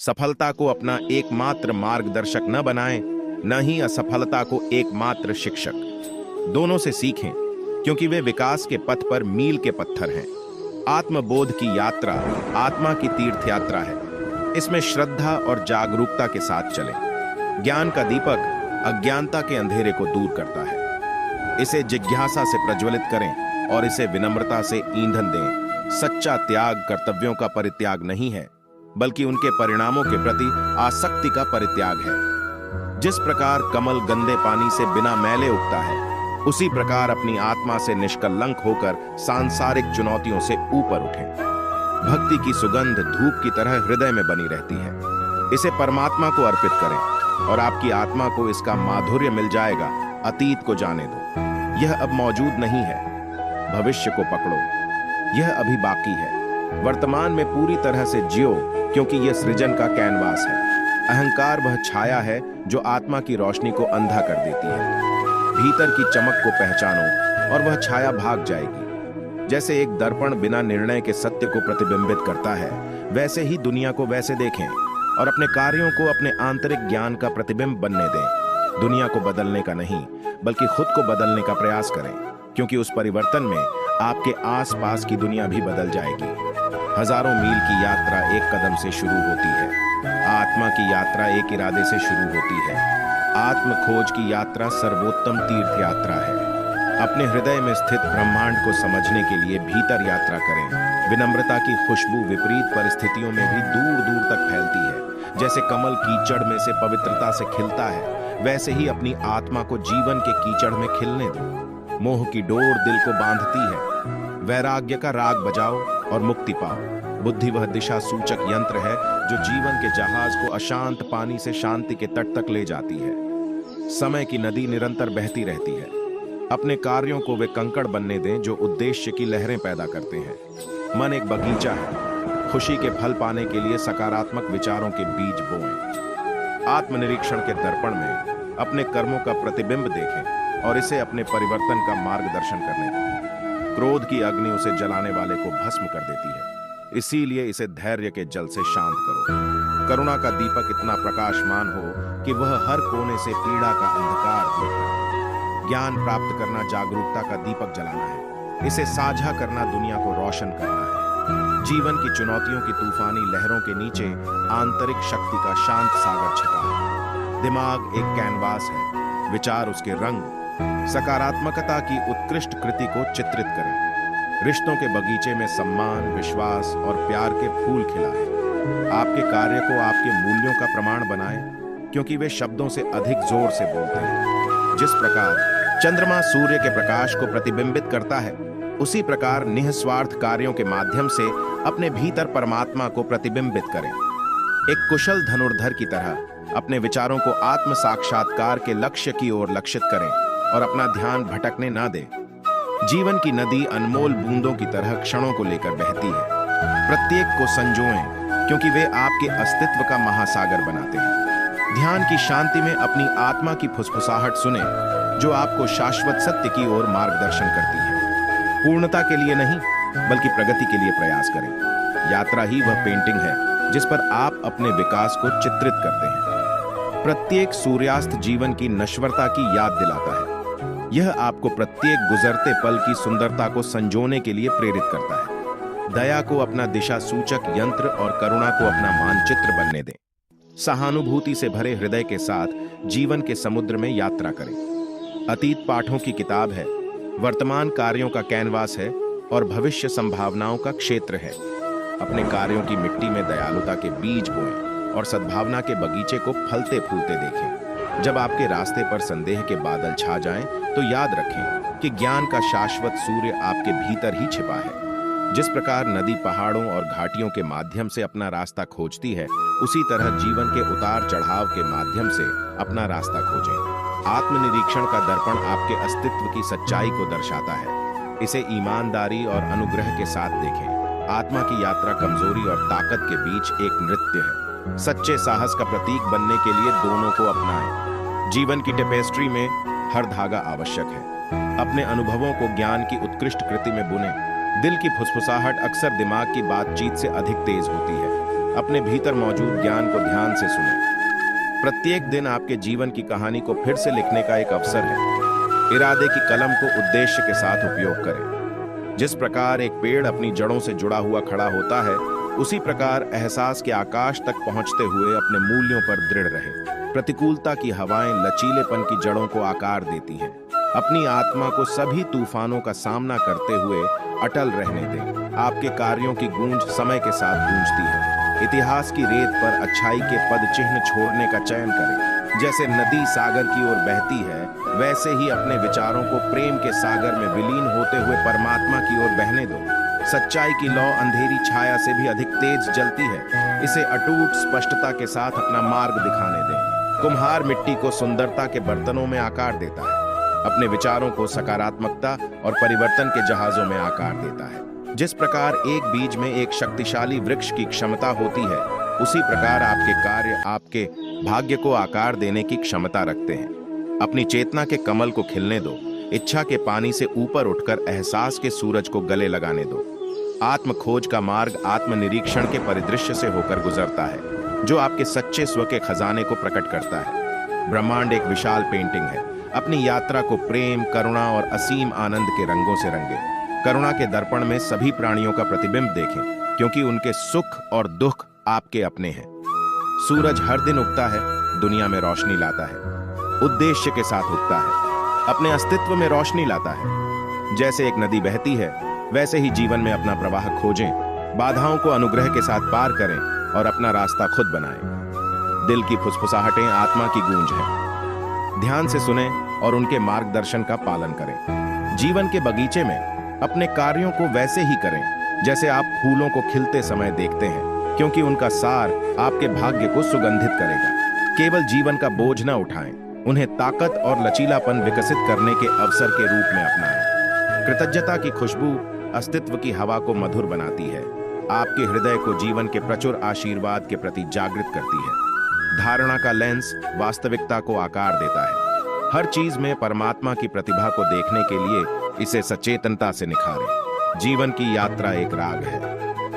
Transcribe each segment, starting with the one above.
सफलता को अपना एकमात्र मार्गदर्शक न बनाएं, न ही असफलता को एकमात्र शिक्षक। दोनों से सीखें, क्योंकि वे विकास के पथ पर मील के पत्थर हैं। आत्मबोध की यात्रा आत्मा की तीर्थ यात्रा है। इसमें श्रद्धा और जागरूकता के साथ चलें। ज्ञान का दीपक अज्ञानता के अंधेरे को दूर करता है। इसे जिज्ञासा से प्रज्वलित करें और इसे विनम्रता से ईंधन दें। सच्चा त्याग कर्तव्यों का परित्याग नहीं है, बल्कि उनके परिणामों के प्रति आसक्ति का परित्याग है। जिस प्रकार कमल गंदे पानी से बिना मैले उगता है, उसी प्रकार अपनी आत्मा से निष्कलंक होकर सांसारिक चुनौतियों से ऊपर उठें। भक्ति की सुगंध धूप की तरह हृदय में बनी रहती है। इसे परमात्मा को अर्पित करें और आपकी आत्मा को इसका माधुर्य मिल जाएगा। अतीत को जाने दो, यह अब मौजूद नहीं है। भविष्य को पकड़ो, यह अभी बाकी है। वर्तमान में पूरी तरह से जियो, क्योंकि यह सृजन का कैनवास है। अहंकार वह छाया है जो आत्मा की रोशनी को अंधा कर देती है। भीतर की चमक को पहचानो और वह छाया भाग जाएगी। जैसे एक दर्पण बिना निर्णय के सत्य को प्रतिबिंबित करता है, वैसे ही दुनिया को वैसे देखें और अपने कार्यों को अपने आंतरिक ज्ञान का प्रतिबिंब बनने दें। दुनिया को बदलने का नहीं, बल्कि खुद को बदलने का प्रयास करें, क्योंकि उस परिवर्तन में आपके आसपास की दुनिया भी बदल जाएगी। हजारों मील की यात्रा एक कदम से शुरू होती है। आत्मा की यात्रा एक इरादे से शुरू होती है। आत्म खोज की यात्रा सर्वोत्तम तीर्थ यात्रा है। अपने हृदय में स्थित ब्रह्मांड को समझने के लिए भीतर यात्रा करें। विनम्रता की खुशबू विपरीत परिस्थितियों में भी दूर दूर तक फैलती है। जैसे कमल कीचड़ में से पवित्रता से खिलता है, वैसे ही अपनी आत्मा को जीवन के कीचड़ में खिलने दो। मोह की डोर दिल को बांधती है। वैराग्य का राग बजाओ और मुक्ति पाओ। बुद्धि वह दिशा सूचक यंत्र है जो जीवन के जहाज को अशांत पानी से शांति के तट तक ले जाती है। समय की नदी निरंतर बहती रहती है। अपने कार्यों को वे कंकड़ बनने दें जो उद्देश्य की लहरें पैदा करते हैं। मन एक बगीचा है। खुशी के फल पाने के लिए सकारात्मक विचारों के बीज बोएं। आत्मनिरीक्षण के दर्पण में अपने कर्मों का प्रतिबिंब देखें और इसे अपने परिवर्तन का मार्गदर्शन करने दें। क्रोध की अग्नि उसे जलाने वाले को भस्म कर देती है, इसीलिए इसे धैर्य के जल से शांत करो। करुणा का दीपक इतना प्रकाशमान हो कि वह हर कोने से पीड़ा का अंधकार दूर करे। ज्ञान प्राप्त करना जागरूकता का दीपक जलाना है। इसे साझा करना दुनिया को रोशन करना है। जीवन की चुनौतियों की तूफानी लहरों के नीचे आंतरिक शक्ति का शांत सागर छिपा है। दिमाग एक कैनवास है, विचार उसके रंग। सकारात्मकता की उत्कृष्ट कृति को चित्रित करें। रिश्तों के बगीचे में सम्मान, विश्वास और प्यार के फूल खिलाएं। आपके कार्य को आपके मूल्यों का प्रमाण बनाएं, क्योंकि वे शब्दों से अधिक जोर से बोलते हैं। जिस प्रकार चंद्रमा सूर्य के प्रकाश को प्रतिबिंबित करता है, उसी प्रकार निःस्वार्थ कार्यों के माध्यम से अपने भीतर परमात्मा को प्रतिबिंबित करें। एक कुशल धनुर्धर की तरह अपने विचारों को आत्म साक्षात्कार के लक्ष्य की ओर लक्षित करें और अपना ध्यान भटकने ना दें। जीवन की नदी अनमोल बूंदों की तरह क्षणों को लेकर बहती है। प्रत्येक को संजोएं, क्योंकि वे आपके अस्तित्व का महासागर बनाते हैं। ध्यान की शांति में अपनी आत्मा की फुसफुसाहट सुने, जो आपको शाश्वत सत्य की ओर मार्गदर्शन करती है। पूर्णता के लिए नहीं, बल्कि प्रगति के लिए प्रयास करें। यात्रा ही वह पेंटिंग है जिस पर आप अपने विकास को चित्रित करते हैं। प्रत्येक सूर्यास्त जीवन की नश्वरता की याद दिलाता है। यह आपको प्रत्येक गुजरते पल की सुंदरता को संजोने के लिए प्रेरित करता है। दया को अपना दिशा सूचक यंत्र और करुणा को अपना मानचित्र बनने दें। सहानुभूति से भरे हृदय के साथ जीवन के समुद्र में यात्रा करें। अतीत पाठों की किताब है, वर्तमान कार्यों का कैनवास है और भविष्य संभावनाओं का क्षेत्र है। अपने कार्यों की मिट्टी में दयालुता के बीज बोएं और सद्भावना के बगीचे को फलते फूलते देखें। जब आपके रास्ते पर संदेह के बादल छा जाएं, तो याद रखें कि ज्ञान का शाश्वत सूर्य आपके भीतर ही छिपा है। जिस प्रकार नदी पहाड़ों और घाटियों के माध्यम से अपना रास्ता खोजती है, उसी तरह जीवन के उतार चढ़ाव के माध्यम से अपना रास्ता खोजें। आत्मनिरीक्षण का दर्पण आपके अस्तित्व की सच्चाई को दर्शाता है। इसे ईमानदारी और अनुग्रह के साथ देखें। आत्मा की यात्रा कमजोरी और ताकत के बीच एक नृत्य है। सच्चे साहस का प्रतीक बनने के लिए दोनों को अपनाएं। जीवन की टेपेस्ट्री में हर धागा आवश्यक है। अपने अनुभवों को ज्ञान की उत्कृष्ट कृति में बुनें। दिल की फुसफुसाहट अक्सर दिमाग की बातचीत से अधिक तेज होती है। अपने भीतर मौजूद ज्ञान को ध्यान से सुनें। प्रत्येक दिन आपके जीवन की कहानी को फिर से लिखने का एक अवसर है। इरादे की कलम को उद्देश्य के साथ उपयोग करें। जिस प्रकार एक पेड़ अपनी जड़ों से जुड़ा हुआ खड़ा होता है, उसी प्रकार एहसास के आकाश तक पहुंचते हुए अपने मूल्यों पर दृढ़ रहे। प्रतिकूलता की हवाएं लचीलेपन की जड़ों को आकार देती हैं। अपनी आत्मा को सभी तूफानों का सामना करते हुए अटल रहने दें। आपके कार्यों की गूंज समय के साथ गूंजती है। इतिहास की रेत पर अच्छाई के पद चिन्ह छोड़ने का चयन करें। जैसे नदी सागर की ओर बहती है, वैसे ही अपने विचारों को प्रेम के सागर में विलीन होते हुए परमात्मा की ओर बहने दो। सच्चाई की लौ अंधेरी छाया से भी अधिक तेज जलती है। इसे अटूट स्पष्टता के साथ अपना मार्ग दिखाने दें। कुम्हार मिट्टी को सुंदरता के बर्तनों में आकार देता है। अपने विचारों को सकारात्मकता और परिवर्तन के जहाजों में आकार देता है। जिस प्रकार एक बीज में एक शक्तिशाली वृक्ष की क्षमता होती है, उसी प्रकार आपके कार्य आपके भाग्य को आकार देने की क्षमता रखते हैं। अपनी चेतना के कमल को खिलने दो। इच्छा के पानी से ऊपर उठकर एहसास के सूरज को गले लगाने दो। आत्म खोज का मार्ग आत्मनिरीक्षण के परिदृश्य से होकर गुजरता है, जो आपके सच्चे स्व के खजाने को प्रकट करता है। ब्रह्मांड एक विशाल पेंटिंग है। अपनी यात्रा को प्रेम, करुणा और असीम आनंद के रंगों से रंगें। करुणा के दर्पण में सभी प्राणियों का प्रतिबिंब देखें, क्योंकि उनके सुख और दुख आपके अपने हैं। सूरज हर दिन उगता है, दुनिया में रोशनी लाता है। उद्देश्य के साथ उगता है, अपने अस्तित्व में रोशनी लाता है। जैसे एक नदी बहती है, वैसे ही जीवन में अपना प्रवाह खोजें। बाधाओं को अनुग्रह के साथ पार करें और अपना रास्ता खुद बनाएं। दिल की फुसफुसाहटें आत्मा की गूंज है। ध्यान से सुनें और उनके मार्गदर्शन का पालन करें। जीवन के बगीचे में अपने कार्यों को वैसे ही करें जैसे आप फूलों को खिलते समय देखते हैं, क्योंकि उनका सार आपके भाग्य को सुगंधित करेगा। केवल जीवन का बोझ न उठाएं, उन्हें ताकत और लचीलापन विकसित करने के अवसर के रूप में अपनाएं। कृतज्ञता की खुशबू अस्तित्व की हवा को मधुर बनाती है। आपके हृदय को जीवन के प्रचुर आशीर्वाद के प्रति जागृत करती है। धारणा का लेंस वास्तविकता को आकार देता है। हर चीज में परमात्मा की प्रतिभा को देखने के लिए इसे सचेतनता से निखारें। जीवन की यात्रा एक राग है।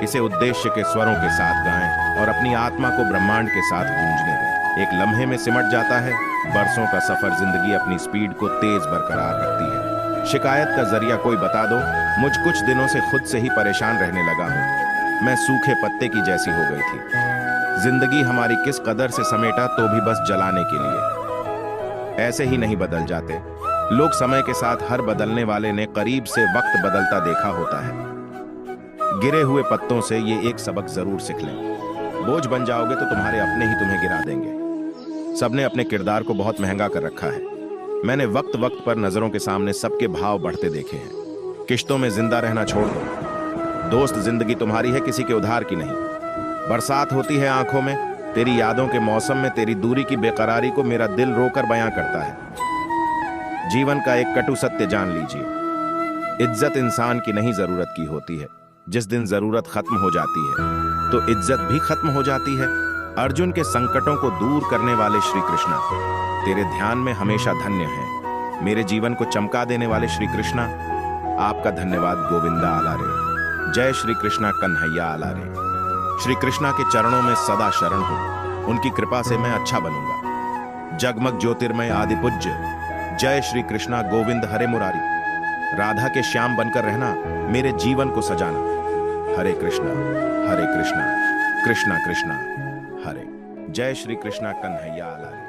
इसे उद्देश्य के स्वरों के साथ गाएं और अपनी आत्मा को ब्रह्मांड के साथ गूंजने दें। एक लम्हे में सिमट जाता है। बरसों का सफर जिंदगी अपनी स्पीड को तेज बरकरार रखती है। शिकायत का जरिया कोई बता दो, मुझ कुछ दिनों से खुद से ही परेशान रहने लगा हूँ। मैं सूखे पत्ते की जैसी हो गई थी। जिंदगी हमारी किस कदर से समेटा, तो भी बस जलाने के लिए। ऐसे ही नहीं बदल जाते लोग। समय के साथ हर बदलने वाले ने करीब से वक्त बदलता देखा होता है। गिरे हुए पत्तों से ये एक सबक जरूर सीख लें। बोझ बन जाओगे तो तुम्हारे अपने ही तुम्हें गिरा देंगे। सबने अपने किरदार को बहुत महंगा कर रखा है। मैंने वक्त वक्त पर नजरों के सामने सबके भाव बढ़ते देखे हैं। किश्तों में जिंदा रहना छोड़ दो। दोस्त जिंदगी तुम्हारी है, किसी के उधार की नहीं। बरसात होती है आंखों में, तेरी यादों के मौसम में तेरी दूरी की बेकरारी को मेरा दिल रोकर बयां करता है। जीवन का एक कटु सत्य जान लीजिए, इज्जत इंसान की नहीं जरूरत की होती है। जिस दिन जरूरत खत्म हो जाती है तो इज्जत भी खत्म हो जाती है। अर्जुन के संकटों को दूर करने वाले श्री कृष्णा तेरे ध्यान में हमेशा धन्य हैं। मेरे जीवन को चमका देने वाले श्री कृष्णा, आपका धन्यवाद गोविंदा आला रे। जय श्री कृष्णा कन्हैया आला रे। श्री कृष्णा के चरणों में सदा शरण हूं। उनकी कृपा से मैं अच्छा बनूंगा। जगमग ज्योतिर्मय आदि पूज्य जय श्री कृष्णा गोविंद हरे मुरारी। राधा के श्याम बनकर रहना, मेरे जीवन को सजाना। हरे कृष्णा कृष्णा कृष्णा हरे। जय श्री कृष्णा कन्हैया आला रे।